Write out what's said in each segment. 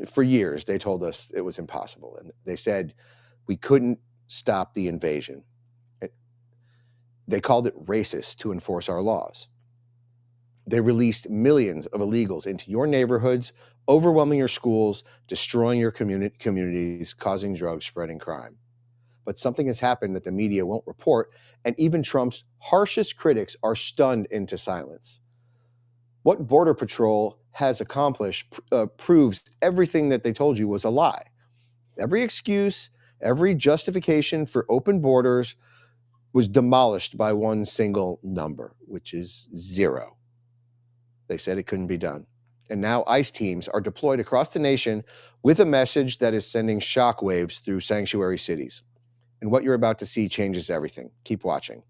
For years, they told us it was impossible. And they said we couldn't stop the invasion. They called it racist to enforce our laws. They released millions of illegals into your neighborhoods, overwhelming your schools, destroying your communities, causing drugs, spreading crime. But something has happened that the media won't report, and even Trump's harshest critics are stunned into silence. What Border Patrol has accomplished proves everything that they told you was a lie. Every excuse, every justification for open borders was demolished by one single number, which is 0. They said it couldn't be done. And now ICE teams are deployed across the nation with a message that is sending shockwaves through sanctuary cities. And what you're about to see changes everything. Keep watching.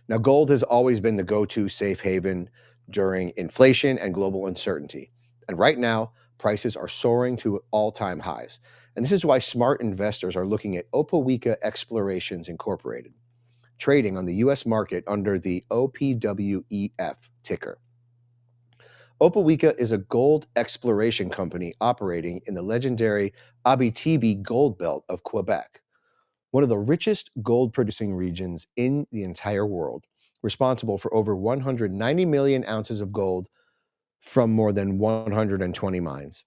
Now, gold has always been the go-to safe haven during inflation and global uncertainty. And right now, prices are soaring to all-time highs. And this is why smart investors are looking at Opawica Explorations Incorporated, trading on the U.S. market under the OPWF ticker. Opawica is a gold exploration company operating in the legendary Abitibi gold belt of Quebec, one of the richest gold-producing regions in the entire world, responsible for over 190 million ounces of gold from more than 120 mines.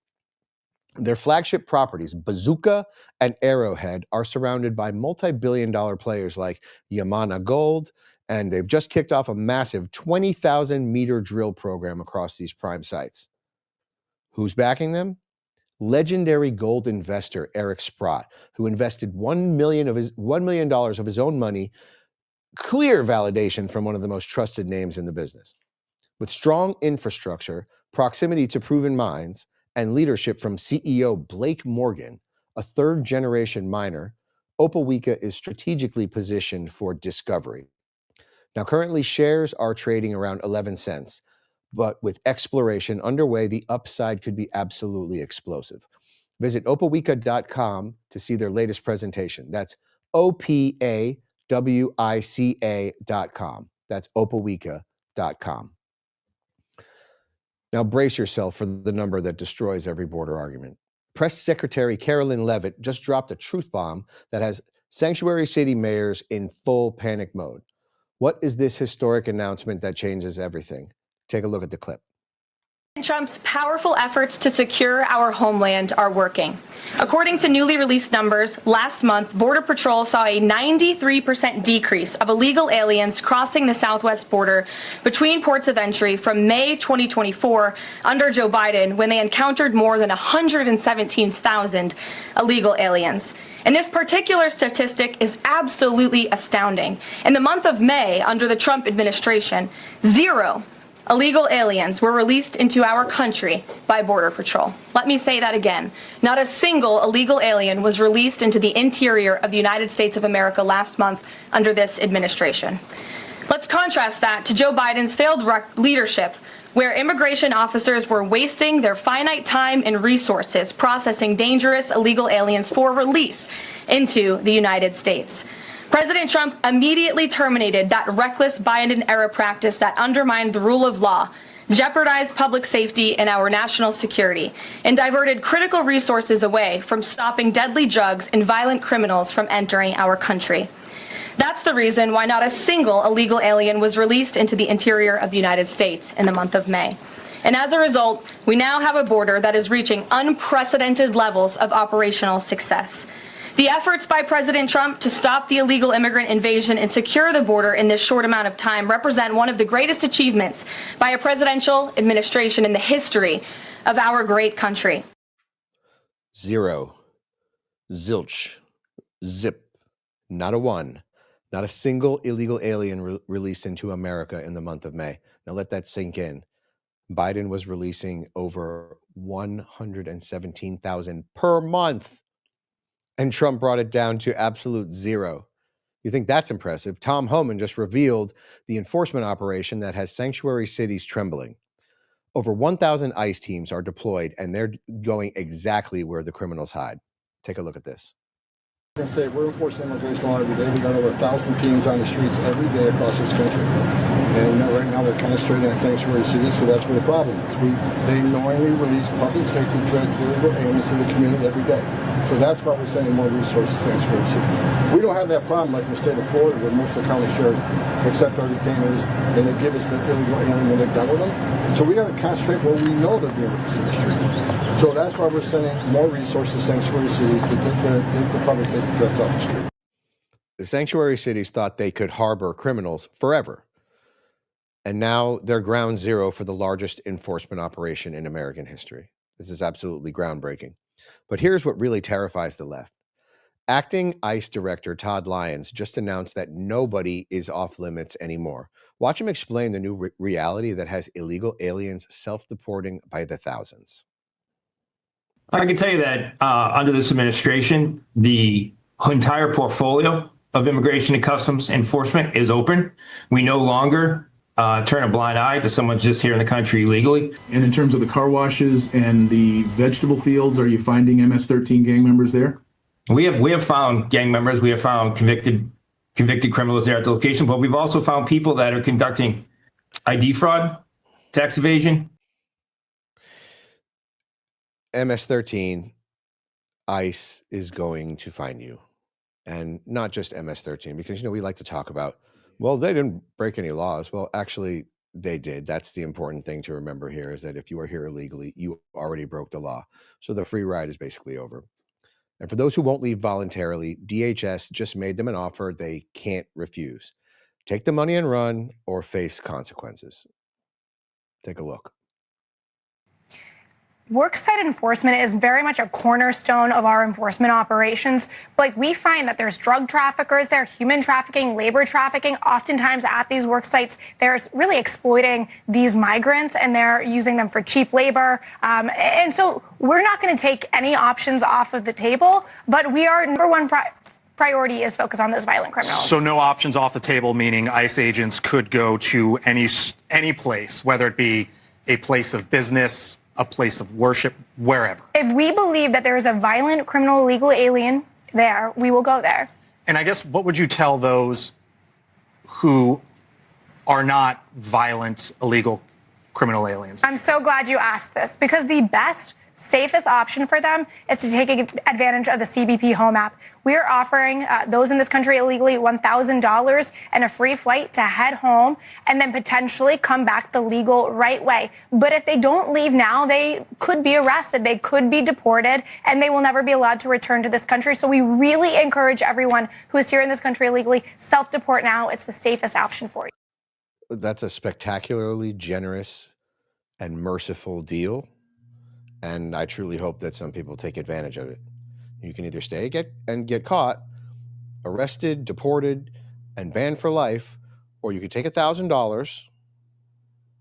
Their flagship properties, Bazooka and Arrowhead, are surrounded by multi-billion-dollar players like Yamana Gold, and they've just kicked off a massive 20,000-meter drill program across these prime sites. Who's backing them? Legendary gold investor Eric Sprott, who invested $1 million of his own money, clear validation from one of the most trusted names in the business. With strong infrastructure, proximity to proven mines, and leadership from CEO Blake Morgan, a third-generation miner, Opawica is strategically positioned for discovery. Now, currently, shares are trading around 11 cents, but with exploration underway, the upside could be absolutely explosive. Visit Opawica.com to see their latest presentation. That's OPAWICA.com. That's Opawica.com. Now brace yourself for the number that destroys every border argument. Press Secretary Karoline Leavitt just dropped a truth bomb that has sanctuary city mayors in full panic mode. What is this historic announcement that changes everything? Take a look at the clip. Trump's powerful efforts to secure our homeland are working. According to newly released numbers, last month, Border Patrol saw a 93% decrease of illegal aliens crossing the southwest border between ports of entry from May 2024 under Joe Biden, when they encountered more than 117,000 illegal aliens. And this particular statistic is absolutely astounding. In the month of May, under the Trump administration, 0 illegal aliens were released into our country by Border Patrol. Let me say that again. Not a single illegal alien was released into the interior of the United States of America last month under this administration. Let's contrast that to Joe Biden's failed leadership, where immigration officers were wasting their finite time and resources processing dangerous illegal aliens for release into the United States. President Trump immediately terminated that reckless Biden-era practice that undermined the rule of law, jeopardized public safety and our national security, and diverted critical resources away from stopping deadly drugs and violent criminals from entering our country. That's the reason why not a single illegal alien was released into the interior of the United States in the month of May. And as a result, we now have a border that is reaching unprecedented levels of operational success. The efforts by President Trump to stop the illegal immigrant invasion and secure the border in this short amount of time represent one of the greatest achievements by a presidential administration in the history of our great country. 0, zilch, zip, not a one, not a single illegal alien released into America in the month of May. Now let that sink in. Biden was releasing over 117,000 per month. And Trump brought it down to absolute 0. You think that's impressive? Tom Homan just revealed the enforcement operation that has sanctuary cities trembling. Over 1,000 ICE teams are deployed, and they're going exactly where the criminals hide. Take a look at this. I say we're enforcing immigration law every day. We got over 1,000 teams on the streets every day across this country. And right now they're concentrating on sanctuary cities, so that's where the problem is. They knowingly release public safety threats, illegal aliens to the community every day. So that's why we're sending more resources to sanctuary cities. We don't have that problem like in the state of Florida, where most of the county sheriffs accept our detainers and they give us the illegal alien when they're done with them. So we got to concentrate where we know they're being released in the street. So that's why we're sending more resources to sanctuary cities to take the public safety threats off the street. The sanctuary cities thought they could harbor criminals forever. And now they're ground zero for the largest enforcement operation in American history. This is absolutely groundbreaking. But here's what really terrifies the left. Acting ICE Director Todd Lyons just announced that nobody is off limits anymore. Watch him explain the new reality that has illegal aliens self-deporting by the thousands. I can tell you that under this administration, the entire portfolio of immigration and customs enforcement is open. We no longer turn a blind eye to someone just here in the country illegally. And in terms of the car washes and the vegetable fields, are you finding MS-13 gang members there? We have found gang members. We have found convicted criminals there at the location, but we've also found people that are conducting ID fraud, tax evasion. MS-13, ICE is going to find you. And not just MS-13, because, we like to talk about, well, they didn't break any laws. Well, actually, they did. That's the important thing to remember here, is that if you are here illegally, you already broke the law. So the free ride is basically over. And for those who won't leave voluntarily, DHS just made them an offer they can't refuse. Take the money and run, or face consequences. Take a look. Worksite enforcement is very much a cornerstone of our enforcement operations. But we find that there's drug traffickers there, human trafficking, labor trafficking. Oftentimes at these work sites, they're really exploiting these migrants, and they're using them for cheap labor. And so we're not going to take any options off of the table, but we are number one priority is focus on those violent criminals. So no options off the table, meaning ICE agents could go to any place, whether it be a place of business, a place of worship, wherever. If we believe that there is a violent criminal illegal alien there, we will go there. And I guess what would you tell those who are not violent, illegal criminal aliens? I'm so glad you asked this, because the best, safest option for them is to take advantage of the CBP Home app. We are offering those in this country illegally $1,000 and a free flight to head home and then potentially come back the legal right way. But if they don't leave now, they could be arrested, they could be deported, and they will never be allowed to return to this country. So we really encourage everyone who is here in this country illegally, self-deport now. It's the safest option for you. That's a spectacularly generous and merciful deal. And I truly hope that some people take advantage of it. You can either stay get caught, arrested, deported, and banned for life, or you could take $1,000,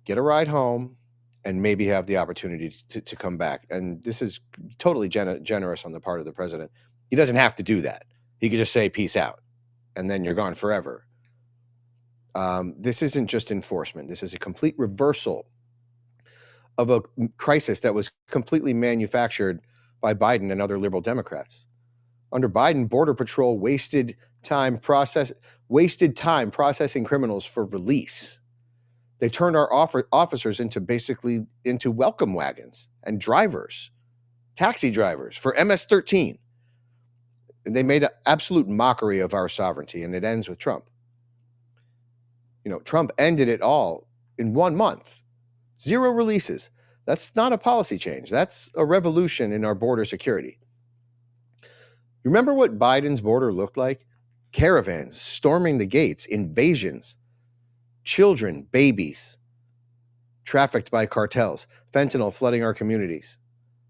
get a ride home, and maybe have the opportunity to come back. And this is totally generous on the part of the president. He doesn't have to do that. He could just say, peace out, and then you're gone forever. This isn't just enforcement. This is a complete reversal of a crisis that was completely manufactured by Biden and other liberal Democrats. Under Biden, Border Patrol wasted time processing criminals for release. They turned our officers into welcome wagons and drivers, taxi drivers for MS-13. They made an absolute mockery of our sovereignty, and it ends with Trump. Trump ended it all in 1 month. 0 releases. That's not a policy change. That's a revolution in our border security. Remember what Biden's border looked like? Caravans storming the gates, invasions, children, babies, trafficked by cartels, fentanyl flooding our communities,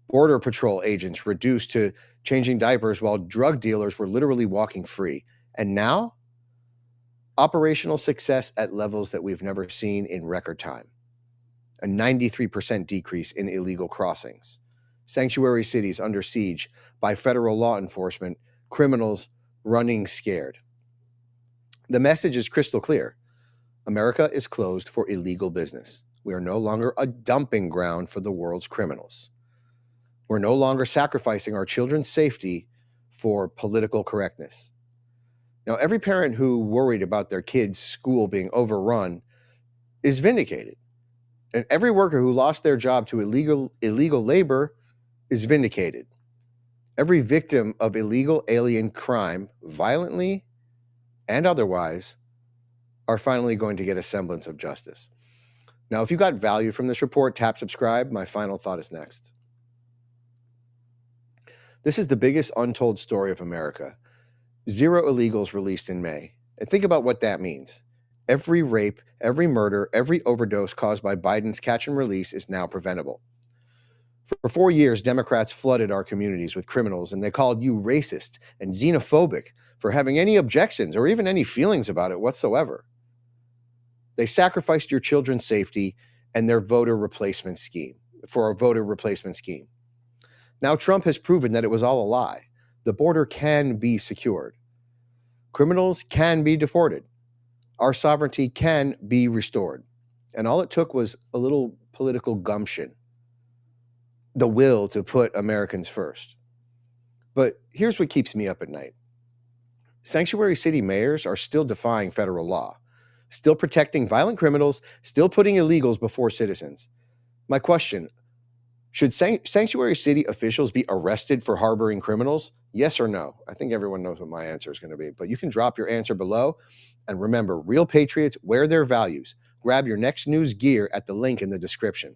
Border Patrol agents reduced to changing diapers while drug dealers were literally walking free. And now, operational success at levels that we've never seen in record time. A 93% decrease in illegal crossings. Sanctuary cities under siege by federal law enforcement, criminals running scared. The message is crystal clear. America is closed for illegal business. We are no longer a dumping ground for the world's criminals. We're no longer sacrificing our children's safety for political correctness. Now, every parent who worried about their kids' school being overrun is vindicated. And every worker who lost their job to illegal labor is vindicated. Every victim of illegal alien crime, violently and otherwise, are finally going to get a semblance of justice. Now, if you got value from this report, tap subscribe. My final thought is next. This is the biggest untold story of America. 0 illegals released in May. And think about what that means. Every rape, every murder, every overdose caused by Biden's catch and release is now preventable. For 4 years, Democrats flooded our communities with criminals, and they called you racist and xenophobic for having any objections or even any feelings about it whatsoever. They sacrificed your children's safety and their voter replacement scheme for a voter replacement scheme. Now Trump has proven that it was all a lie. The border can be secured. Criminals can be deported. Our sovereignty can be restored. And all it took was a little political gumption, the will to put Americans first. But here's what keeps me up at night. Sanctuary city mayors are still defying federal law, still protecting violent criminals, still putting illegals before citizens. My question, should sanctuary city officials be arrested for harboring criminals? Yes or no? I think everyone knows what my answer is going to be, but you can drop your answer below. And remember, real patriots wear their values. Grab your next news gear at the link in the description.